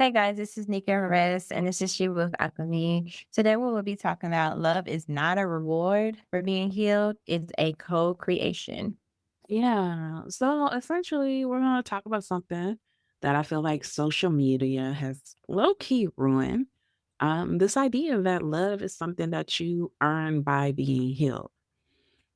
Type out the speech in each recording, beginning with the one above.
Hey guys, this is Nique and Ress, and this is She with Alchemy. Today we will be talking about love is not a reward for being healed, it's a co-creation. Yeah. So essentially, we're going to talk about something that I feel like social media has low key ruined. This idea that love is something that you earn by being healed.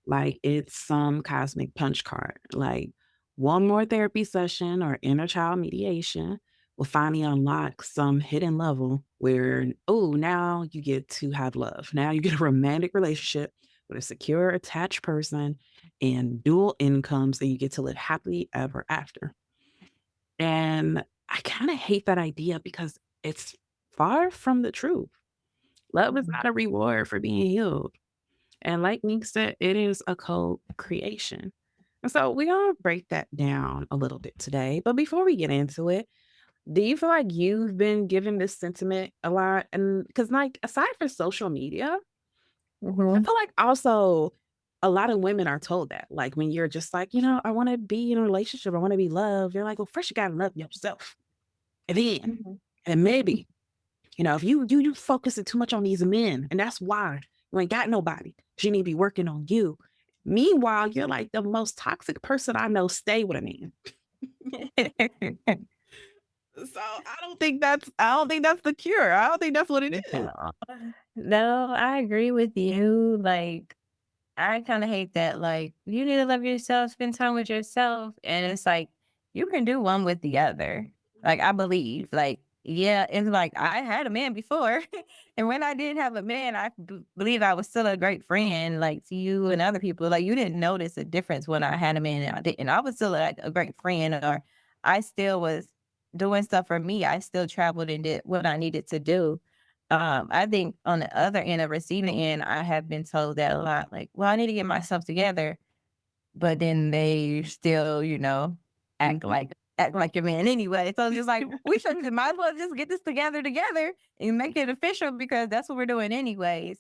Like it's some cosmic punch card. Like one more therapy session or inner child mediation will finally unlock some hidden level where, oh, now you get to have love. Now you get a romantic relationship with a secure, attached person and dual incomes, and you get to live happily ever after. And I kind of hate that idea because it's far from the truth. Love is Mhm. not a reward for being healed. And like Meek said, it is a co-creation. And so we're gonna break that down a little bit today. But before we get into it, do you feel like you've been given this sentiment a lot? And because like aside from social media, I Mhm. feel like also a lot of women are told that. Like when you're just like, I want to be in a relationship, I want to be loved. You're like, well, first you gotta love yourself. And then, Mhm. and maybe if you focusing too much on these men, and that's why you ain't got nobody. 'Cause you need to be working on you. Meanwhile, you're like the most toxic person I know. Stay with a man. So I don't think that's the cure. I don't think that's what it is. No. No, I agree with you. Like, I kind of hate that. Like, you need to love yourself, spend time with yourself. And it's like, you can do one with the other. Like, I believe, like, yeah, it's like I had a man before. And when I didn't have a man, believe I was still a great friend, like to you and other people. Like, you didn't notice a difference when I had a man and I didn't. I was still like a great friend, or I still was doing stuff for me. I still traveled and did what I needed to do. I think on the other end of receiving end, I have been told that a lot, like, well, I need to get myself together, but then they still, act Mhm. like act like your man anyway. So it's just like we should might as well just get this together and make it official because that's what we're doing anyways.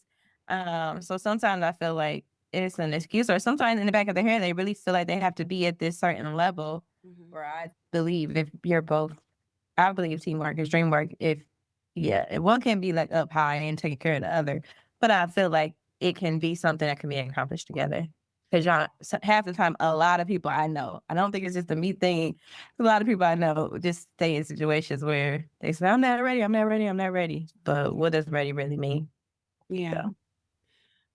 So sometimes I feel like it's an excuse, or sometimes in the back of their head they really feel like they have to be at this certain level. Mhm. Where I believe if you're both I believe teamwork is dreamwork. If yeah, if one can be like up high and taking care of the other, but I feel like it can be something that can be accomplished together. Because half the time, a lot of people I know, I don't think it's just a me thing. A lot of people I know just stay in situations where they say, "I'm not ready. I'm not ready. I'm not ready." But what does ready really mean? Yeah. So.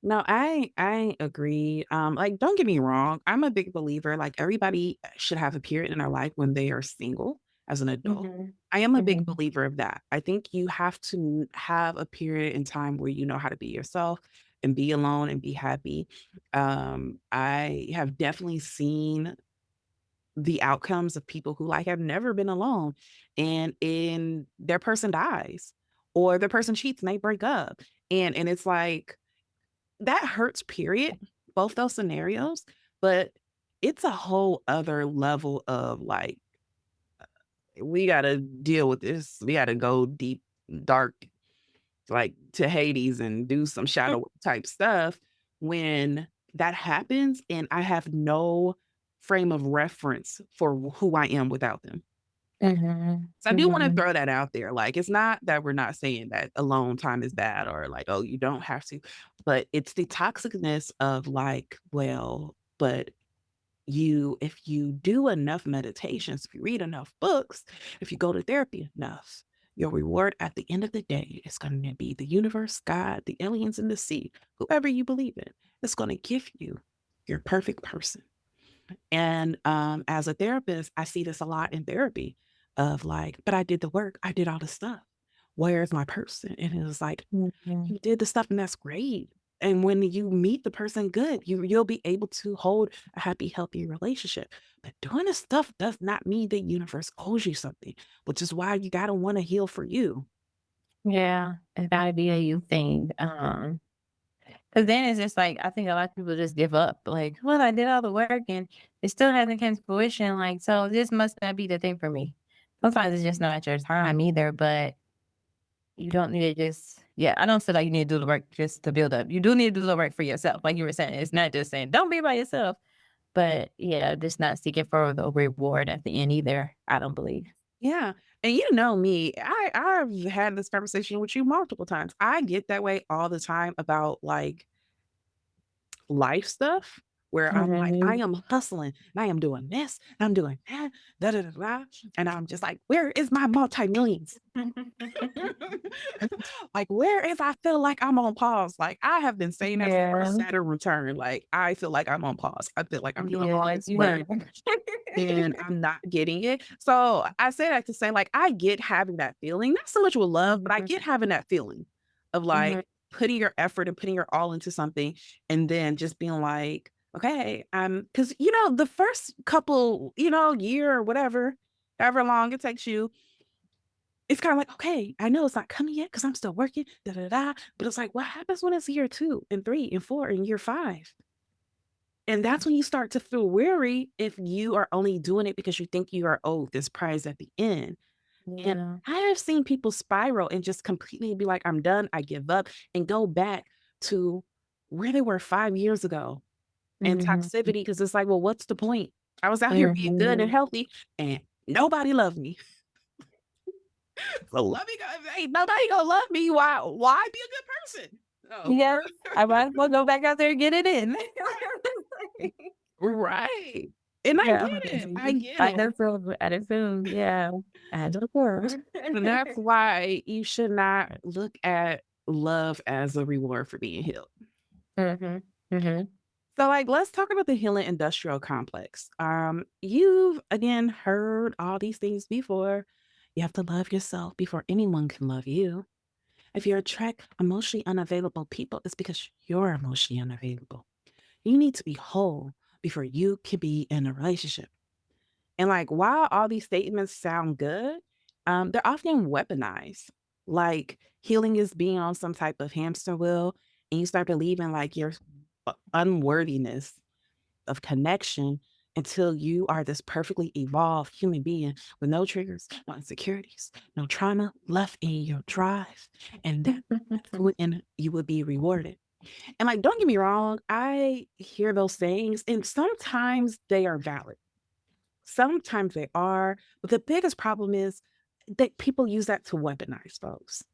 No, I agree. Like, don't get me wrong. I'm a big believer. Like, everybody should have a period in their life when they are single as an adult. Mhm. I am a big Mhm. believer of that. I think you have to have a period in time where you know how to be yourself and be alone and be happy. I have definitely seen the outcomes of people who like have never been alone and in their person dies or their person cheats and they break up. And it's like that hurts, period, both those scenarios, but it's a whole other level of, like, we gotta deal with this. We gotta go deep, dark, like, to Hades and do some shadow type stuff when that happens, and I have no frame of reference for who I am without them. Mhm. So I do wanna Mhm. throw that out there, like, it's not that we're not saying that alone time is bad or like, "Oh, you don't have to," but it's the toxicness of like, well, but if you do enough meditations, if you read enough books, if you go to therapy enough, your reward at the end of the day is gonna be the universe, God, the aliens in the sea, whoever you believe in, is gonna give you your perfect person. And, as a therapist, I see this a lot in therapy of like, "But I did the work. I did all the stuff. Where's my person?" And it was like, Mhm. "You did the stuff, and that's great." And when you meet the person good, you'll be able to hold a happy, healthy relationship. But doing this stuff does not mean the universe owes you something, which is why you gotta wanna heal for you. Yeah, it's gotta be a you thing. 'Cause then it's just like, I think a lot of people just give up, like, "Well, I did all the work and it still hasn't come to fruition, like, so this must not be the thing for me." Sometimes it's just not your time either, but you don't need to just yeah, I don't feel like you need to do the work just to build up. You do need to do the work for yourself, like you were saying. It's not just saying, "Don't be by yourself," but, yeah, just not seeking for the reward at the end either, I don't believe. Yeah. And you know me, I've had this conversation with you multiple times. I get that way all the time about like life stuff where I'm like, I Mhm. am hustling and I am doing this, and I'm doing that, da da da da. And I'm just like, where is my multi-millions? Like, where is I feel like I'm on pause? Like, I have been saying that since Yeah. Saturn return. Like, I feel like I'm on pause. I feel like I'm doing all Yeah, this you work have. and I'm not getting it. So I say that to say, like, I get having that feeling, not so much with love, but I get having that feeling of Mhm. like putting your effort and putting your all into something and then just being like, okay, because the first couple, year or whatever, however long it takes you, it's kind of like, okay, I know it's not coming yet because I'm still working, da da da. But it's like, what happens when it's year 2 and 3 and 4 and year 5? And that's when you start to feel weary if you are only doing it because you think you are owed this prize at the end. And Yeah. I have seen people spiral and just completely be like, I'm done, I give up, and go back to where they were 5 years ago in Mhm. toxicity because it's like, well, what's the point? I was out here being good and Mhm. healthy and nobody loved me. So let me go. Ain't nobody gonna love me. Why be a good person? Oh, Yes, I might as well go back out there and get it in. right. And I Yeah, get it. I get I it. assume I assume, yeah, I assume. And that's why you should not look at love as a reward for being healed. Mhm, mhm, So, like, let's talk about the healing industrial complex. You've again heard all these things before. You have to love yourself before anyone can love you. If you attract emotionally unavailable people, it's because you're emotionally unavailable. You need to be whole before you can be in a relationship. And like, while all these statements sound good, they're often weaponized. Like healing is being on some type of hamster wheel, and you start believing like your unworthiness of connection until you are this perfectly evolved human being with no triggers, no insecurities, no trauma left in your drive. And that's when you will be rewarded. And like, don't get me wrong, I hear those things, and sometimes they are valid. Sometimes they are, but the biggest problem is that people use that to weaponize folks.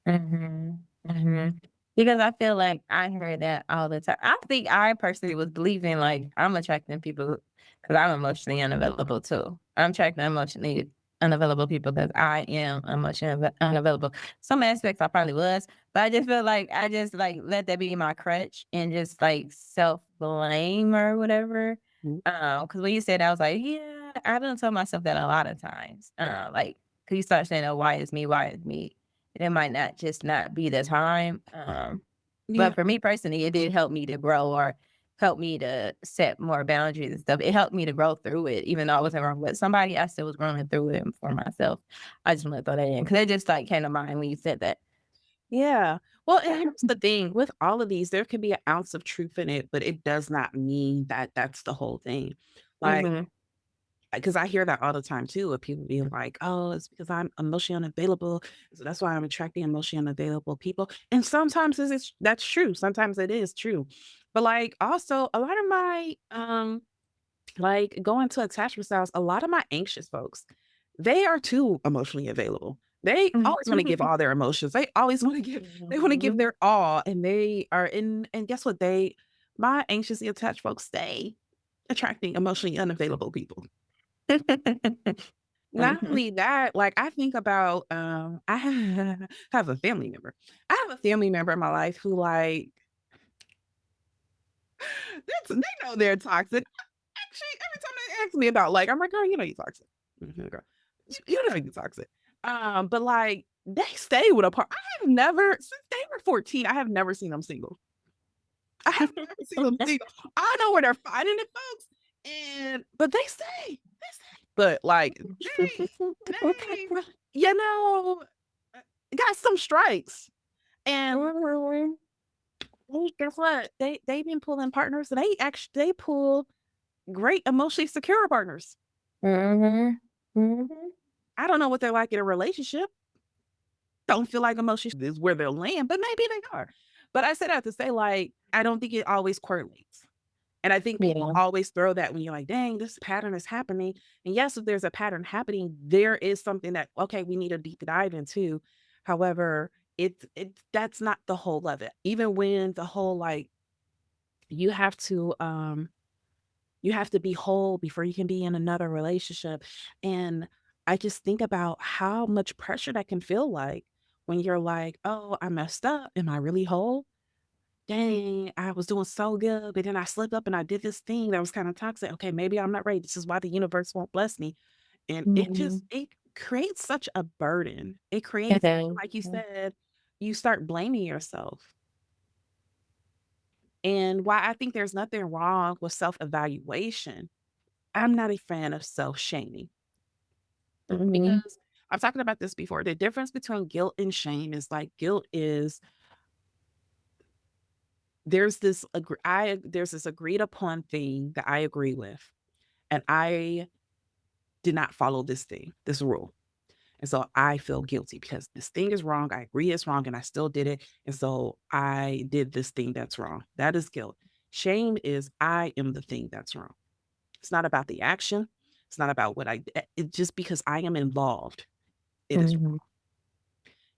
mhm, mhm. Because I feel like I heard that all the time. I think I personally was believing, like, I'm attracting people because 'cause I'm emotionally unavailable too. I'm attracting emotionally unavailable people because I am emotionally unavailable. Some aspects I probably was, but I just feel like I just, like, let that be my crutch and just, like, self-blame or whatever. Mhm. Because when you said that, I was like, "Yeah, I done told myself that a lot of times." Like, 'cause you start saying, "Oh, why is me? Why is me?" It might not just not be the time. Yeah. But for me personally, it did help me to grow or help me to set more boundaries and stuff. It helped me to grow through it. Even though I wasn't wrong with somebody, I still was growing through it for myself. I just want to throw that in because it just like came to mind when you said that. Yeah. Well, and here's the thing with all of these, there can be an ounce of truth in it, but it does not mean that that's the whole thing. Like, Mhm. because I hear that all the time too, of people being like, oh, it's because I'm emotionally unavailable. So that's why I'm attracting emotionally unavailable people. And sometimes that's true. Sometimes it is true. But like also a lot of my like, going to attachment styles, a lot of my anxious folks, they are too emotionally available. They always wanna give all their emotions. They always wanna give they wanna give Mhm. their all, and they are in and guess what? My anxiously attached folks stay attracting emotionally unavailable people. Not Mhm. only that, like, I think about, I have a family member. I have a family member in my life who, like, they know they're toxic. Actually, every time they ask me about, like, I'm like, "Girl, you know you toxic." Mhm, girl. You know you toxic. But, like, they stay with a part I have never since they were 14, I have never seen them single. I have never seen them single. I know where they're finding it, folks, but they stay. They stay. But, like, they you know, uh, got some strikes, and well, guess what? They've been pulling partners, and they pull great emotionally secure partners. Mhm. Mhm. I don't know what they're like in a relationship. Don't feel like emotions is where they'll land, but maybe they are. But I said that to say, like, I don't think it always correlates. And I think people Yeah. always throw that when you're like, dang, this pattern is happening. And yes, if there's a pattern happening, there is something that, okay, we need a deep dive into. However, that's not the whole of it. Even when the whole like you have to you have to be whole before you can be in another relationship. And I just think about how much pressure that can feel like when you're like, oh, I messed up. Am I really whole? Dang, I was doing so good, but then I slipped up and I did this thing that was kind of toxic. Okay, maybe I'm not ready. This is why the universe won't bless me. And Mhm. it creates such a burden. It It creates, is. like you Yeah. said, you start blaming yourself. And why I think there's nothing wrong with self evaluation, I'm not a fan of self shaming Mhm. because I've talked about this before. The difference between guilt and shame is like guilt is there's this agreed upon thing that I agree with, and I did not follow this thing, this rule. And so I feel guilty because this thing is wrong. I agree it's wrong and I still did it. And so I did this thing that's wrong. That is guilt. Shame is I am the thing that's wrong. It's not about the action. It's not about what it's just because I am involved. It is Mhm.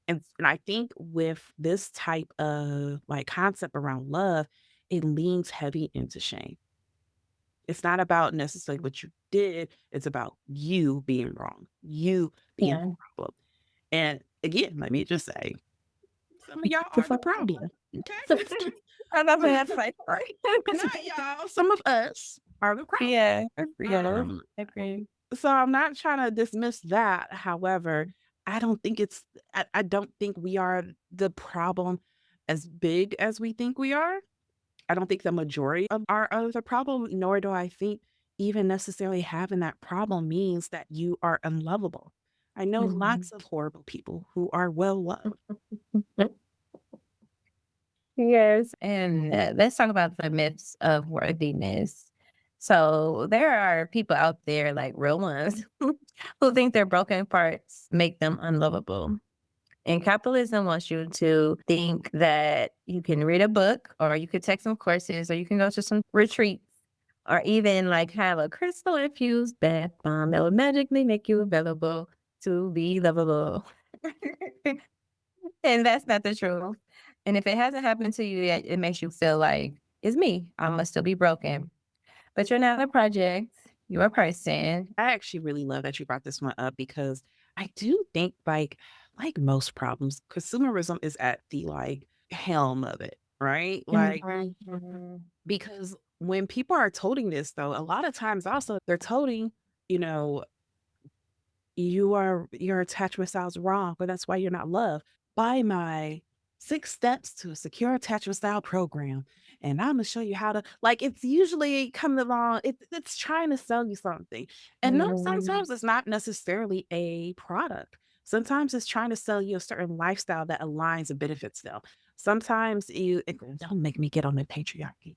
and I think with this type of like concept around love, it leans heavy into shame. It's not about necessarily what you did, it's about you being wrong, you being the Yeah. problem. And again, let me just say, some of y'all are the problem. Okay. I love that fight, right? Not y'all, some of us are the problem. Yeah. Yeah. Um, Agree. so I'm not trying to dismiss that. However, I don't think we are the problem as big as we think we are. I don't think the majority of are the problem, nor do I think even necessarily having that problem means that you are unlovable. I know Mhm. lots of horrible people who are well loved. Yes, and let's talk about the myths of worthiness. So there are people out there, like real ones, who think their broken parts make them unlovable. And capitalism wants you to think that you can read a book, or you could take some courses, or you can go to some retreats, or even like have a crystal infused bath bomb that will magically make you available to be lovable. And that's not the truth. And if it hasn't happened to you yet, it makes you feel like, it's me. I must still be broken. But you're not a project. You're a person. I actually really love that you brought this one up because I do think like most problems, consumerism is at the like helm of it, right? Like Mhm, mhm, because when people are toting this though, a lot of times also they're toting, you know, your attachment style's wrong, but that's why you're not loved. Buy my 6 steps to a secure attachment style program. And I'm gonna show you how to like it's usually coming along, it's trying to sell you something. And no, mhm, sometimes it's not necessarily a product. Sometimes it's trying to sell you a certain lifestyle that aligns and benefits them. Sometimes don't make me get on the patriarchy.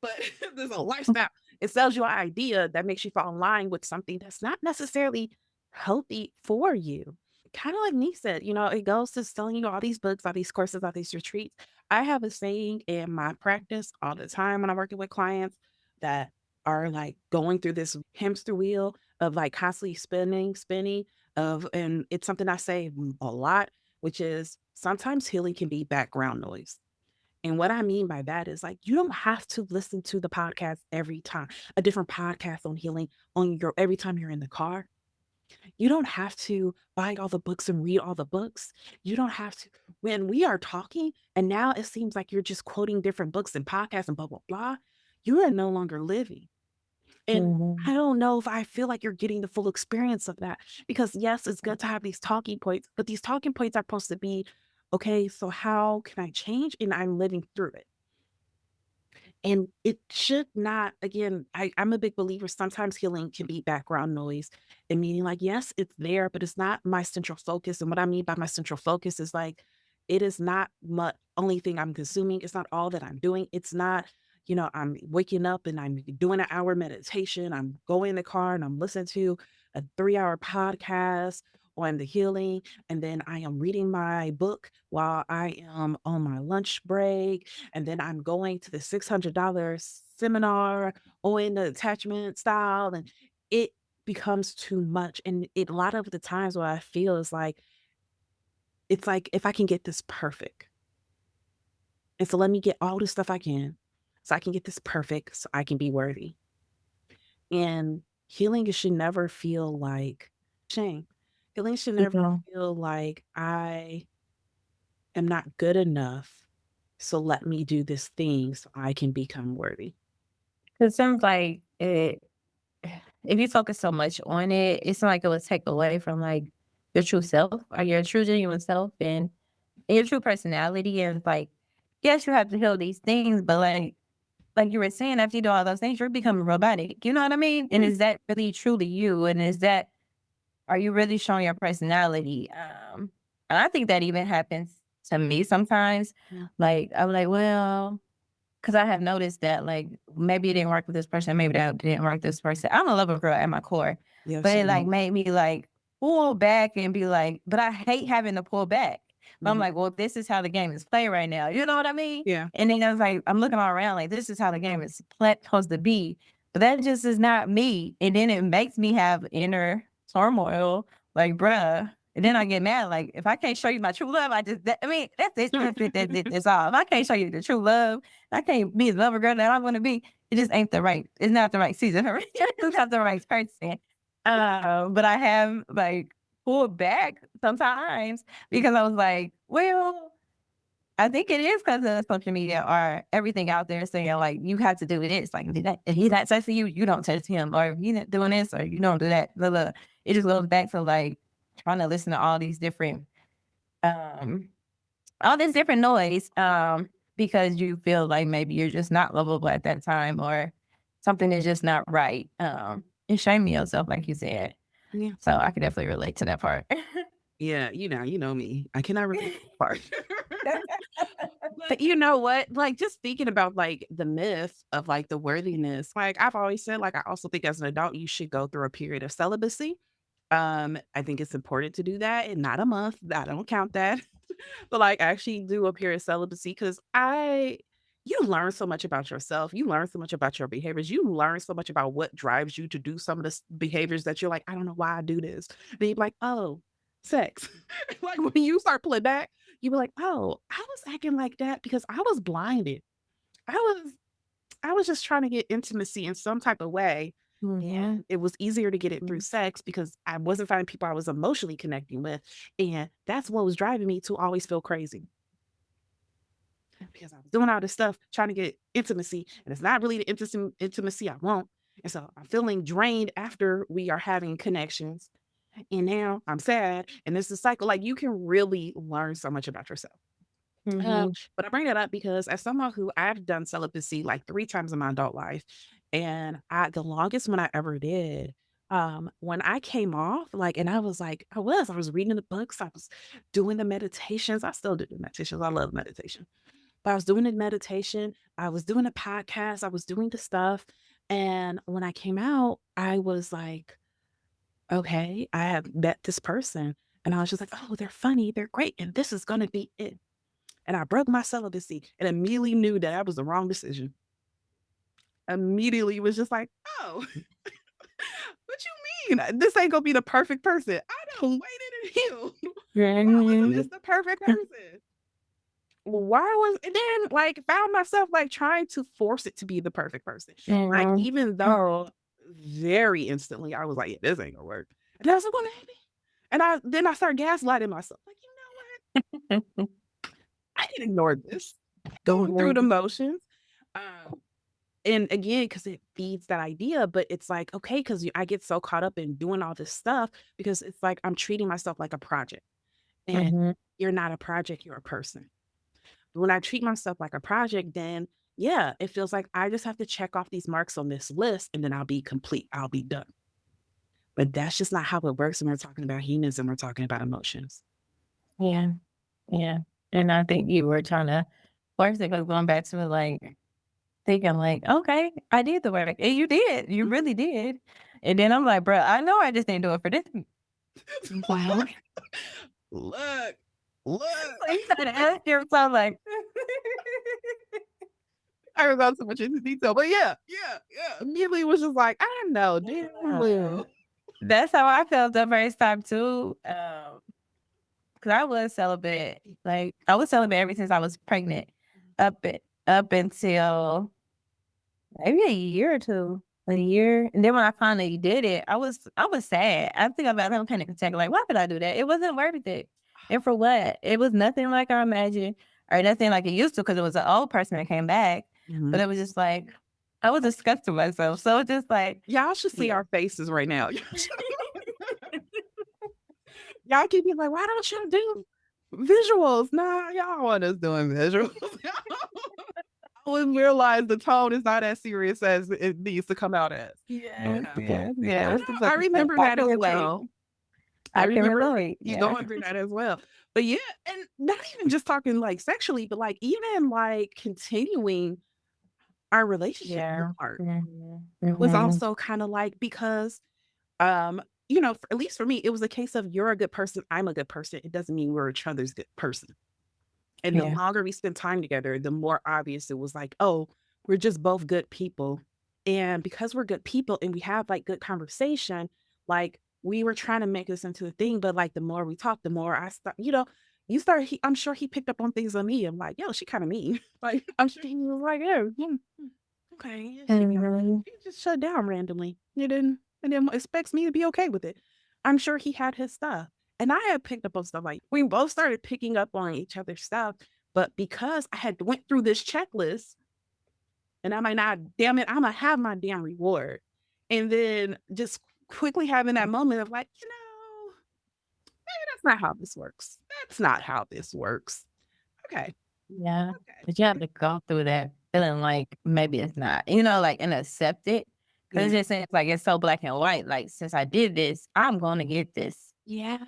But there's a lifestyle. It sells you an idea that makes you fall in line with something that's not necessarily healthy for you. Kind of like Nique said, it goes to selling you all these books, all these courses, all these retreats. I have a saying in my practice all the time when I'm working with clients that are like going through this hamster wheel of like constantly spinning and it's something I say a lot, which is sometimes healing can be background noise. And what I mean by that is like you don't have to listen to the podcast every time, a different podcast on healing on your every time you're in the car. You don't have to buy all the books and read all the books. You don't have to when we are talking and now it seems like you're just quoting different books and podcasts and blah blah blah. You are no longer living. And mhm, I don't know if I feel like you're getting the full experience of that because yes, it's good to have these talking points, but these talking points are supposed to be okay, so how can I change? And I'm living through it. And it should not, again, I'm a big believer. Sometimes healing can be background noise and meaning like, yes, it's there, but it's not my central focus. And what I mean by my central focus is like, it is not my only thing I'm consuming. It's not all that I'm doing. It's not, I'm waking up and I'm doing an hour meditation. I'm going in the car and I'm listening to a 3-hour podcast on the healing, and then I am reading my book while I am on my lunch break, and then I'm going to the $600 seminar on the attachment style, and it becomes too much. And a lot of the times what I feel is like, it's like if I can get this perfect, and so let me get all the stuff I can, so I can get this perfect, so I can be worthy. And healing should never feel like shame. Healing should You never know, feel like I am not good enough. So let me do this thing so I can become worthy. because seems like if you focus so much on it, it's like it would take away from like your true self or your true genuine self and your true personality. And it's like, yes, you have to heal these things, but like you were saying, after you do all those things, you're becoming robotic. You know what I mean? And Yeah, is that really truly you? And are you really showing your personality? And I think that even happens to me sometimes. yeah, Like I'm like, well, because I have noticed that, like, maybe it didn't work with this person, maybe that didn't work with this person. I'm a lover girl at my core, yeah, but it, like, same. made me, like, pull back and be like but I hate having to pull back. But I'm Mhm. like, "Well, this is how the game is played right now." You know what I mean? Yeah, And then I was like, I'm looking all around like, "This is how the game is supposed to be." But that just is not me, and then it makes me have inner turmoil, like, "Bruh." And then I get mad, like, if I can't show you my true love, I mean, that's it. That's all. If I can't show you the true love, I can't be the lover girl that I wanna be. It just ain't the right it's not the right season for me. It's not the right person. But I have, like, pulled back sometimes because I was like, "Well, I think it is because of social media or everything out there saying, like, you have to do this. Like, if he's not texting you, you don't text him, or if he's not doing this, or you don't do that, blah, blah." It just goes back to, like, trying to listen to um all this different noise, because you feel like maybe you're just not lovable at that time or something is just not right. And shaming yourself, like you said. yeah, So I can definitely relate to that part. yeah. You know me. I cannot relate to that part. But you know what? Like, just thinking about like the myth of like the worthiness, like I've always said, like I also think as an adult, you should go through a period of celibacy. I think it's important to do that and not a month. I don't count that. But like actually do a period of celibacy because you learn so much about yourself. You learn so much about your behaviors. You learn so much about what drives you to do some of the behaviors that you're like, I don't know why I do this. Then you're like, oh, sex. Like when you start pulling back, you be like, oh, I was acting like that because I was blinded. I was I was just trying to get intimacy in some type of way. Yeah. And it was easier to get it through Mhm. sex because I wasn't finding people I was emotionally connecting with. And that's what was driving me to always feel crazy because I was doing all this stuff trying to get intimacy. And it's not really the intimacy I want. And so I'm feeling drained after we are having connections. And now I'm sad. And this is a cycle. Like you can really learn so much about yourself. Mhm. But I bring that up because as someone who I've done celibacy like 3 times in my adult life, and the longest one I ever did, when I came off, like, and I was reading the books, I was doing the meditations. I still do the meditations. I love meditation. But I was doing the meditation, I was doing the podcast, I was doing the stuff. And when I came out, I was like, okay, I have met this person. And I was just like, oh, they're funny, they're great, and this is gonna be it. And I broke my celibacy and immediately knew that that was the wrong decision. Immediately was just like, "Oh, what you mean? This ain't gonna be the perfect person. I done waited and healed. Why wasn't this Mhm. the perfect person? Why was" and then, like, found myself, like, trying to force it to be the perfect person. Like, Mhm. even though very instantly I was like, "Yeah, this ain't gonna work." And I was like, "Well, maybe." And I started gaslighting myself, like, "You know what? I can ignore this. Going through the Mhm. motions." Um And again, because it feeds that idea, but it's like, okay, because I get so caught up in doing all this stuff because it's like I'm treating myself like a project. And Mhm. you're not a project, you're a person. When I treat myself like a project, then yeah, it feels like I just have to check off these marks on this list and then I'll be complete. I'll be done. But that's just not how it works when we're talking about humans and we're talking about emotions. Yeah. Yeah. And I think you were trying to force it, 'cause going back to it, like, thinking like, "Okay, I did the work." And you did, you Mhm. really did. And then I'm like, "Bruh, I know I just didn't do it for this." Wow. Look, look. So you gotta ask yourself like, I don't go too much into detail, but yeah. Immediately was just like, I know, damn "Oh." well. That's how I felt the first time too. 'Cause I was celibate. Like, I was celibate ever since I was pregnant, up until maybe a year or 2, a year, and then when I finally did it, I was sad. I think about some panic attack, like, "Why did I do that? It wasn't worth it. And for what? It was nothing like I imagined or nothing like it used to, because it was an old person that came back, but Mhm. it was just like I was disgusting myself, so it's just like Y'all should see yeah. our faces right now. Y'all keep being like, "Why don't you do visuals?" Nah, y'all want us doing visuals. I wouldn't realize the tone is not as serious as it needs to come out as, you Yes, know? yes, I yes. know, I remember I that can as relate. well. I I can remember relate, you yeah. going through that as well. But yeah, and not even just talking, like, sexually, but, like, even, like, continuing our relationship Yeah. part Mhm. was Mhm. also kinda like because, you know, for at least for me, it was a case of you're a good person, I'm a good person. It doesn't mean we're each other's good person. And the Yeah. longer we spent time together, the more obvious it was like, "Oh, we're just both good people." And because we're good people and we have, like, good conversation, like, we were trying to make this into a thing, but, like, the more we talked, the more I start you start I'm sure he picked up on things on me. I'm like, "Yo, she kinda mean." Like, I'm sure he was like, "Yeah, okay, yeah, Mhm. she just shut down randomly. You didn't and then expects me to be okay with it." I'm sure he had his stuff. And I had picked up on stuff like we both started picking up on each other's stuff. But because I had went through this checklist and I'm like, nah, damn it, I'm gonna have my damn reward. And then just quickly having that moment of like, maybe that's not how this works. That's not how this works. Okay. Yeah. Okay. But you have to go through that feeling like maybe it's not, like, and accept it. Cause Yeah. it just seems like it's so black and white. Like, since I did this, I'm gonna get this. Yeah.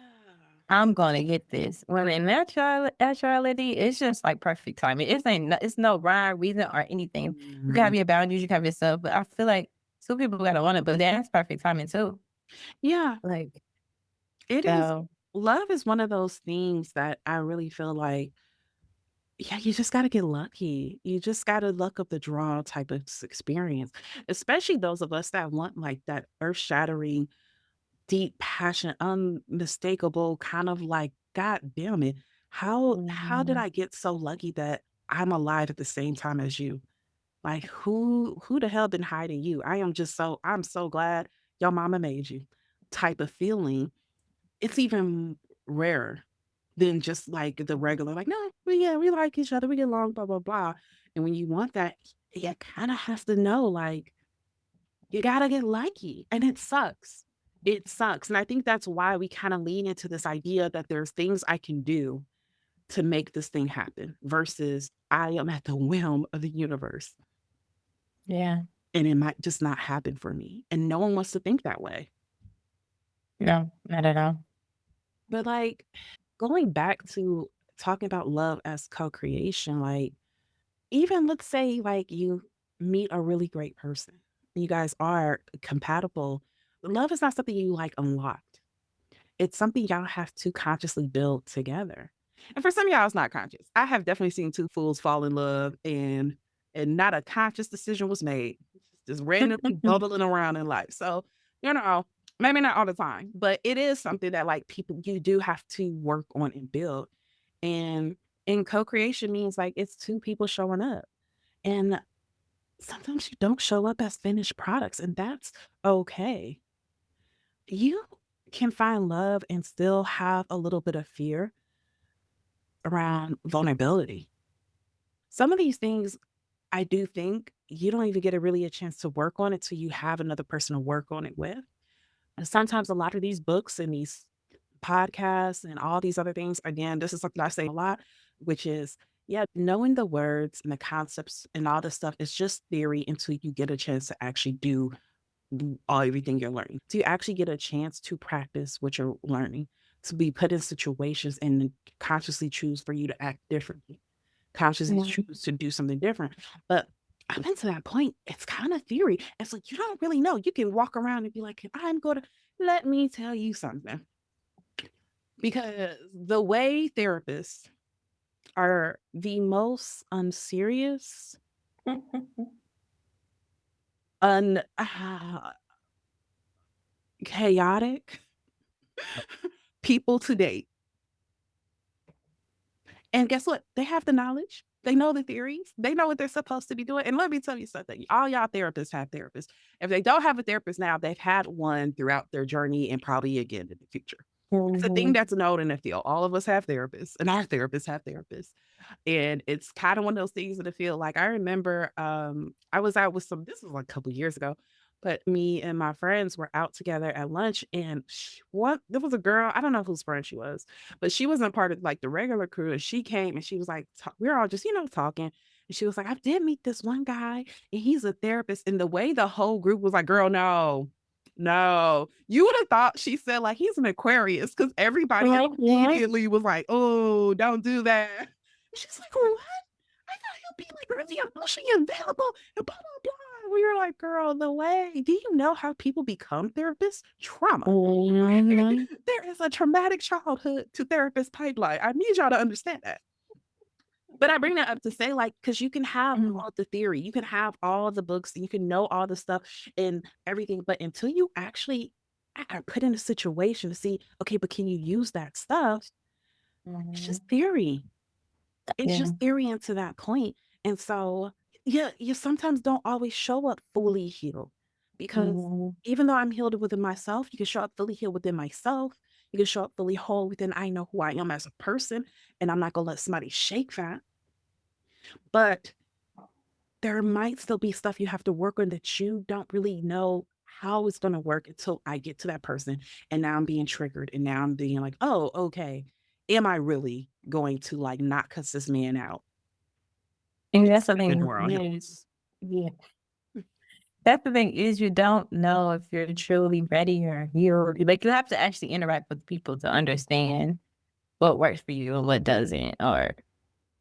I'm gonna get this. When in actuality, it's just like perfect timing. It's no rhyme, reason, or anything. You can Mhm. have your boundaries, you can have yourself, but I feel like two people gotta want it, but that's perfect timing too. Yeah. Like, It is. so Love is one of those things that I really feel like, yeah, you just gotta get lucky. You just gotta luck of the draw type of experience, especially those of us that want like that earth shattering, deep passion, unmistakable kind of like, God damn it. How did mhm. I get so lucky that I'm alive at the same time as you? Like who the hell been hiding you? I'm so glad your mama made you type of feeling. It's even rarer than just like the regular, like, no, yeah, we like each other, we get along, blah, blah, blah. And when you want that, you kind of have to know, like, you gotta get lucky. And it sucks. It sucks. And I think that's why we kind of lean into this idea that there's things I can do to make this thing happen versus I am at the whim of the universe Yeah. and it might just not happen for me. And no one wants to think that way. No, not at all. But like going back to talking about love as co-creation, like even let's say like you meet a really great person, you guys are compatible. Love is not something you like unlocked. It's something y'all have to consciously build together. And for some of y'all, it's not conscious. I have definitely seen two fools fall in love and not a conscious decision was made. It's just randomly bubbling around in life. So, maybe not all the time, but it is something that like people you do have to work on and build. And in co-creation means like it's two people showing up. And sometimes you don't show up as finished products, and that's okay. You can find love and still have a little bit of fear around vulnerability. Some of these things, I do think you don't even get a chance to work on it till you have another person to work on it with. And sometimes a lot of these books and these podcasts and all these other things, again, this is something I say a lot, which is, yeah, knowing the words and the concepts and all this stuff is just theory until you get a chance to actually do everything you're learning. To actually get a chance to practice what you're learning, to be put in situations and consciously choose for you to act differently, consciously Mhm. choose to do something different. But up until that point, it's kind of theory. It's like you don't really know. You can walk around and be like, I'm going to let me tell you something. because the way therapists are the most unserious, un chaotic people to date. And guess what? They have the knowledge. They know the theories. They know what they're supposed to be doing. And let me tell you something. All y'all therapists have therapists. If they don't have a therapist now, they've had one throughout their journey and probably again in the future. It's a thing Mhm, that's known in the field. All of us have therapists, and our therapists have therapists. And it's kind of one of those things in the field. Like I remember I was out with some, this was like a couple years ago, but me and my friends were out together at lunch and what there was a girl, I don't know whose friend she was, but she wasn't part of like the regular crew. And she came and she was like, we were all just, talking. And she was like, I did meet this one guy and he's a therapist. And the way the whole group was like, girl, no, no, you would have thought she said like he's an Aquarius because everybody mhm, immediately was like, oh, don't do that. She's like, "What? I thought he'll be, like, really emotionally available and blah, blah, blah." We were like, "Girl, no way. Do you know how people become therapists? Trauma. mhm, There is a traumatic childhood to therapist pipeline. I need y'all to understand that." But I bring that up to say, like, because you can have mhm, all the theory, you can have all the books, you can know all the stuff and everything, but until you actually are put in a situation to see, okay, but can you use that stuff? It's mhm. just theory. It's Yeah. just theory into that point. And so, yeah, you sometimes don't always show up fully healed because Mhm. even though I'm healed within myself, you can show up fully healed within myself. You can show up fully whole within I know who I am as a person, and I'm not gonna let somebody shake that. But there might still be stuff you have to work on that you don't really know how it's gonna work until I get to that person. And now I'm being triggered, and now I'm being like, oh, okay. Am I really going to like not cuss this man out And and that's the spend it thing more on him? is yeah. That's the thing is you don't know if you're truly ready or you're like, you have to actually interact with people to understand what works for you and what doesn't, or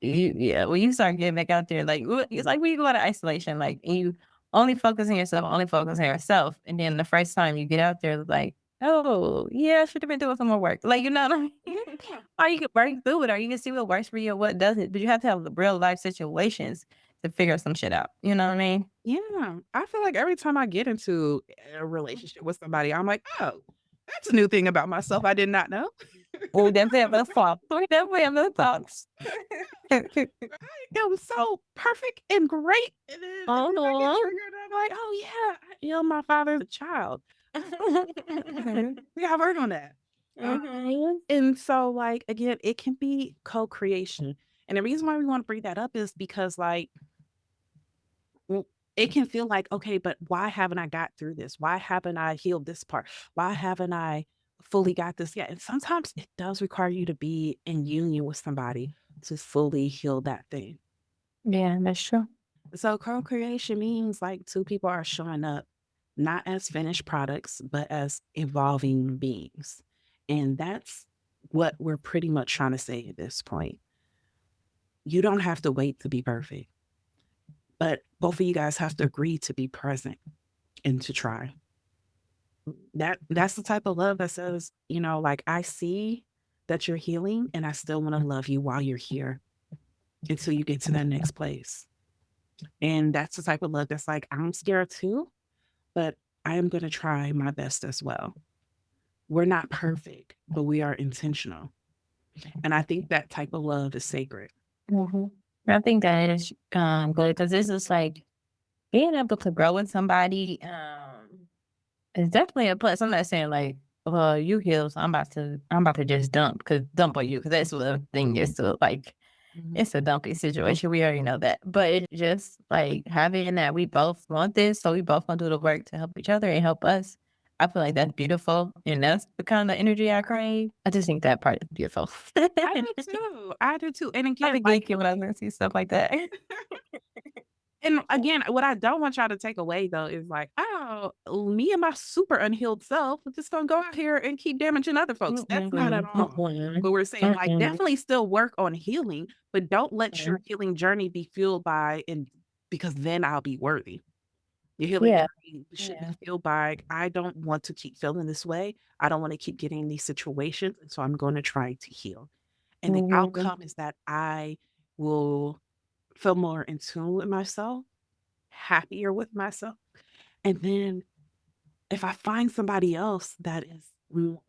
yeah, when you start getting back out there, like, it's like when you go out of isolation, like, and you only focus on yourself, and then the first time you get out there, it's like, "Oh, yeah, I should have been doing some more work." Like, you know what I mean? Yeah. Or you can work through it, or you can see what works for you and what doesn't, but you have to have the real life situations to figure some shit out, you know what I mean? Yeah. I feel like every time I get into a relationship with somebody, I'm like, oh, that's a new thing about myself I did not know. We definitely have those thoughts. We definitely have those thoughts. It was so perfect and great. And then I get Uh-huh. triggered. And I'm like, oh, yeah, my father's a child. We gotta work on that. Um, Mhm. and so, like, again, it can be co creation. And the reason why we want to bring that up is because, like, well, it can feel like, okay, but why haven't I got through this? Why haven't I healed this part? Why haven't I fully got this yet? And sometimes it does require you to be in union with somebody to fully heal that thing. Yeah, that's true. So co-creation means like two people are showing up not as finished products, but as evolving beings. And that's what we're pretty much trying to say at this point. You don't have to wait to be perfect, but both of you guys have to agree to be present and to try. That's the type of love that says, like I see that you're healing and I still want to love you while you're here until you get to that next place. And that's the type of love that's like, I'm scared too, but I am going to try my best as well. We're not perfect, but we are intentional. And I think that type of love is sacred. Mhm. I think that is, good because this is like being able to grow with somebody, is definitely a plus. I'm not saying like, "Well, you heal, so I'm about to just dump on you," because that's what the thing is to like, Mhm. it's a dumpy situation. We already know that. But it's just like having that we both want this, so we both gonna do the work to help each other and help us. I feel like that's beautiful, and that's the kind of energy I crave. I just think that part is beautiful. I do too. I do too. And I again, be geeky when I see stuff like that. what I don't want y'all to take away though is like, oh, me and my super unhealed self are just gonna go out here and keep damaging other folks. That's not at Mm-mm, all mm-mm, what we're saying. Like, mm-mm, definitely still work on healing, but don't let mm. your healing journey be fueled by and because then I'll be worthy. Your healing Yeah. journey should be Yeah. filled by, I don't want to keep feeling this way. I don't want to keep getting in these situations. And so I'm going to try to heal. And the Mhm. outcome is that I will feel more in tune with myself, happier with myself. And then if I find somebody else that is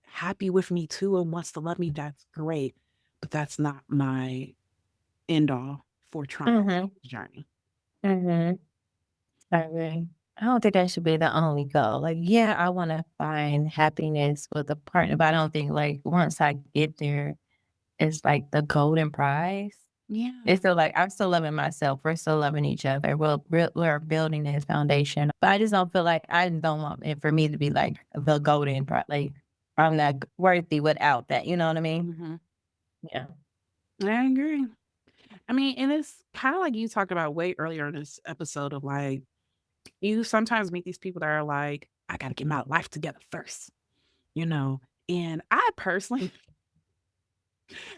happy with me too and wants to love me, that's great. But that's not my end all for trying Mhm. this journey. Mhm. I agree. I don't think that should be the only goal. Like, yeah, I want to find happiness with a partner, but I don't think like once I get there, it's like the golden prize. Yeah. It's still like I'm still loving myself. We're still loving each other. We're building this foundation. But I just don't feel like I don't want it for me to be like the golden prize. Like I'm not worthy without that. You know what I mean? Mhm. Yeah. I agree. I mean, and it's kind of like you talked about way earlier in this episode of like, you sometimes meet these people that are like, I got to get my life together first, you know? And I personally,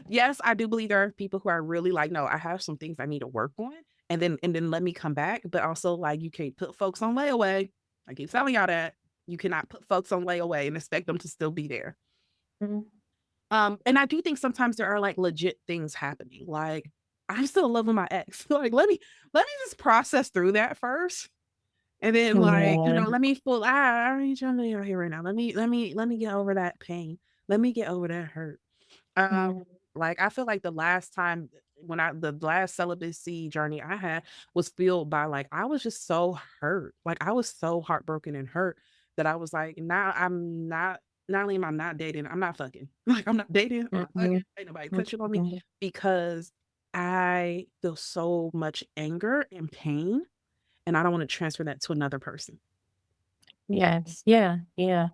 yes, I do believe there are people who are really like, no, I have some things I need to work on and then let me come back. But also like you can't put folks on layaway. I keep telling y'all that. You cannot put folks on layaway and expect them to still be there. Mhm. And I do think sometimes there are like legit things happening. Like I'm still loving my ex. Like let me just process through that first. And then like, Yeah. let me feel I ain't trying to be out here right now. Let me get over that pain. Let me get over that hurt. Mhm. Like I feel like the last time when the last celibacy journey I had was filled by like I was just so hurt. Like I was so heartbroken and hurt that I was like, now I'm not only am I not dating, I'm not fucking. Like I'm not dating, I'm not fucking, Mhm. ain't nobody touching on me Mhm. because I feel so much anger and pain and I don't want to transfer that to another person. Yes. Yeah. Yeah.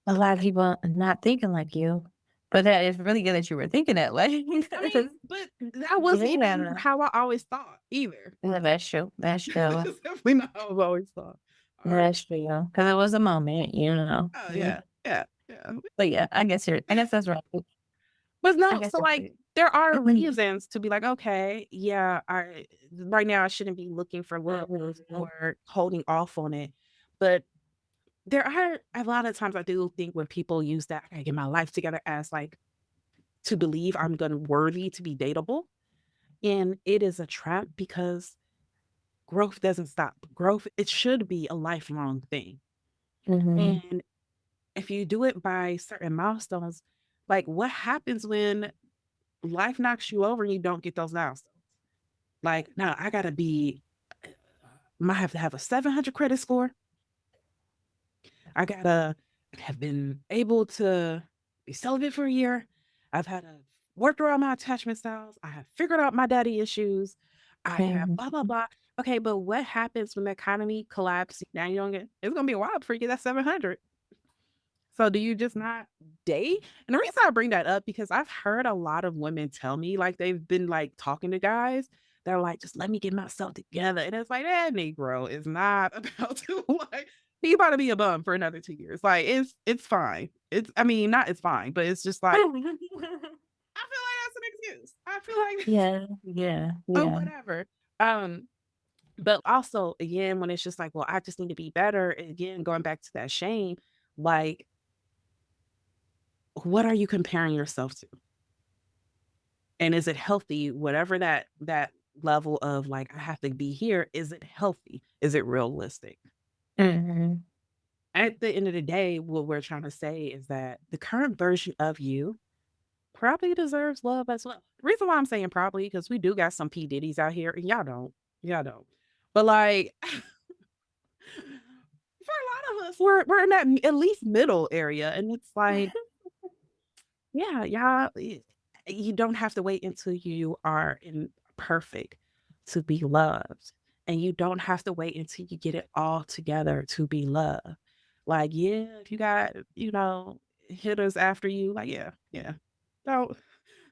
A lot of people are not thinking like you, but that is really good that you were thinking that way. I mean, but that wasn't even Yeah. how I always thought either. Yeah, that's true. That's true. That's definitely not how I've always thought. All right. That's true. Because it was a moment, you know. Oh Mhm. yeah, yeah, yeah. But yeah, I guess that's right. But I no, guess so that's like right. there are Mhm. reasons to be like, okay, yeah, I right now I shouldn't be looking for love Mhm. or holding off on it. But there are a lot of times I do think when people use that, I gotta get my life together as like to believe I'm gonna worthy to be dateable. And it is a trap because growth doesn't stop. Growth, it should be a lifelong thing. Mhm. And if you do it by certain milestones, like what happens when life knocks you over and you don't get those milestones? Like, now I gotta be, might have to have a 700 credit score. I gotta have been able to be celibate for a year. I've had to work around my attachment styles. I have figured out my daddy issues. I have Mhm. blah, blah, blah. Okay, but what happens when the economy collapses? Now you don't get, it's gonna be a while before you get that 700. So do you just not date? And the reason I bring that up because I've heard a lot of women tell me like they've been like talking to guys that are like, just let me get myself together. And it's like that Negro is not about to like he about to be a bum for another 2 years. Like it's fine. It's I mean, not it's fine, but it's just like I feel like that's an excuse. I feel like Yeah, yeah, oh yeah. whatever. Um but also again, when it's just like, well, I just need to be better, again, going back to that shame, like what are you comparing yourself to? And is it healthy? Whatever that level of like, I have to be here, is it healthy? Is it realistic? Mhm. At the end of the day, what we're trying to say is that the current version of you probably deserves love as well. The reason why I'm saying probably because we do got some P. Diddy's out here, and y'all don't. Y'all don't. But like for a lot of us, we're in that at least middle area. And it's like, yeah, y'all, you don't have to wait until you are in perfect to be loved. And you don't have to wait until you get it all together to be loved. Like, yeah, if you got, hitters after you, like, yeah, yeah. Don't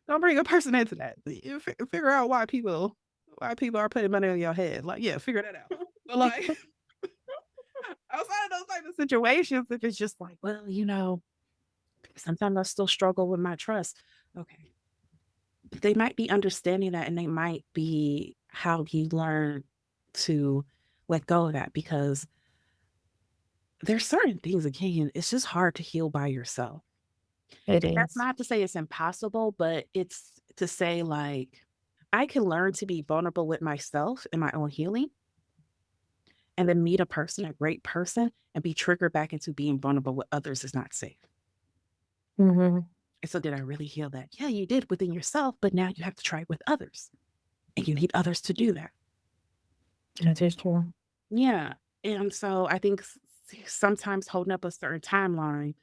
don't bring a person into that. You figure out why people are putting money on your head. Like, yeah, figure that out. But like outside of those type of situations, if it's just like, well, sometimes I still struggle with my trust. Okay. They might be understanding that and they might be how you learn to let go of that because there's certain things, again, it's just hard to heal by yourself. It And that's is. not to say it's impossible, but it's to say, like, I can learn to be vulnerable with myself in my own healing and then meet a person, a great person, and be triggered back into being vulnerable with others is not safe. Mhm. And so did I really heal that? Yeah, you did within yourself, but now you have to try it with others. And you need others to do that. That is true. Yeah. And so I think sometimes holding up a certain timeline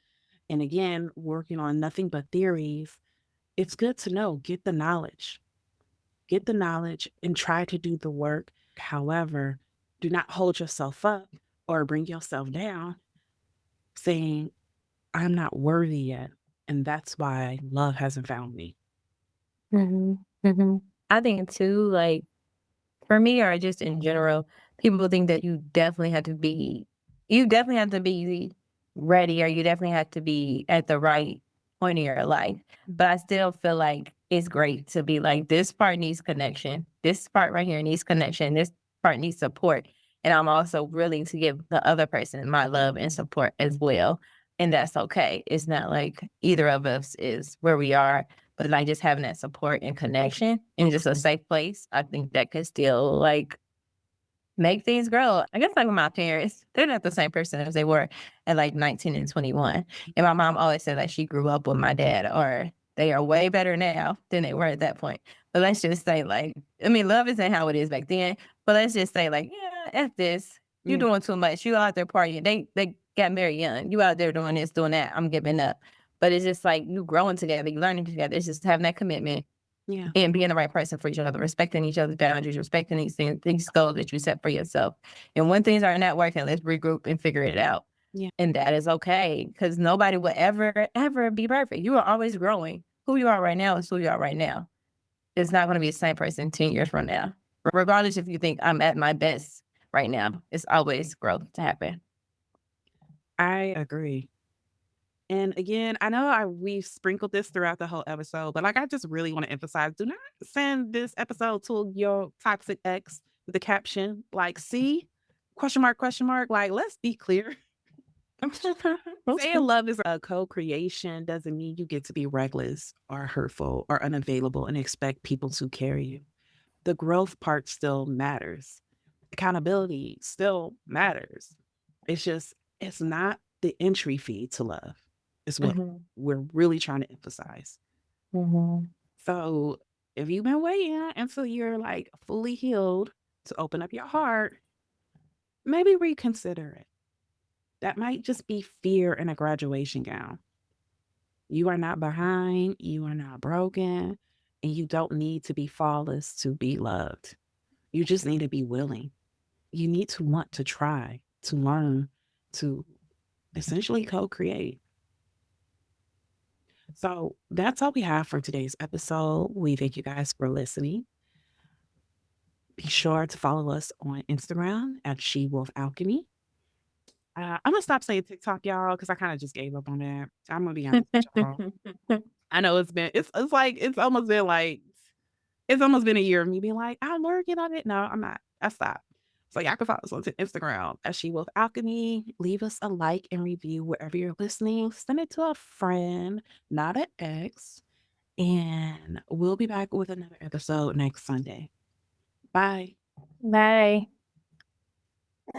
and again, working on nothing but theories, it's good to know, get the knowledge and try to do the work. However, do not hold yourself up or bring yourself down saying, I'm not worthy yet. And that's why love hasn't found me. Mhm. Mhm. I think too, like, for me or just in general, people think that you definitely have to be ready or you definitely have to be at the right point in your life. But I still feel like it's great to be like, this part needs connection. This part right here needs connection. This part needs support. And I'm also willing to give the other person my love and support as well. And that's okay. It's not like either of us is where we are, but, like, just having that support and connection and just a safe place, I think that could still, like, make things grow. I guess, like, with my parents, they're not the same person as they were at, like, 19 and 21, and my mom always said that she grew up with my dad, or they are way better now than they were at that point. But let's just say, like, I mean, love isn't how it is back then, but let's just say, like, "Yeah, F this. You Yeah. doing too much. You out there partying." They got married young. "You out there doing this, doing that. I'm giving up." But it's just, like, you growing together, you learning together. It's just having that commitment Yeah. and being the right person for each other, respecting each other's boundaries, respecting these things, these goals that you set for yourself. And when things are not working, let's regroup and figure it out. Yeah. And that is okay because nobody will ever, ever be perfect. You are always growing. Who you are right now is who you are right now. It's not going to be the same person 10 years from now. Regardless if you think I'm at my best right now, it's always growth to happen. I agree. And again, I know we've sprinkled this throughout the whole episode, but like I just really want to emphasize, do not send this episode to your toxic ex with the caption like, see, question mark. Like, let's be clear. Saying love is a co-creation doesn't mean you get to be reckless or hurtful or unavailable and expect people to carry you. The growth part still matters. Accountability still matters. It's just, it's not the entry fee to love, is what Mhm, we're really trying to emphasize. mhm, So if you've been waiting until you're like fully healed to open up your heart, maybe reconsider it. That might just be fear in a graduation gown. You are not behind, you are not broken, and you don't need to be flawless to be loved. You just need to be willing. You need to want to try, to learn, to essentially co create. So that's all we have for today's episode. We thank you guys for listening. Be sure to follow us on Instagram at She Wolf Alchemy. I'm gonna stop saying TikTok, y'all, because I kind of just gave up on that. I'm gonna be honest with y'all. I know it's like it's almost been a year of me being like, I'm working on it. No, I'm not. I stopped. So y'all can follow us on Instagram at She Wolf Alchemy. Leave us a like and review wherever you're listening. Send it to a friend, not an ex. And we'll be back with another episode next Sunday. Bye. Bye.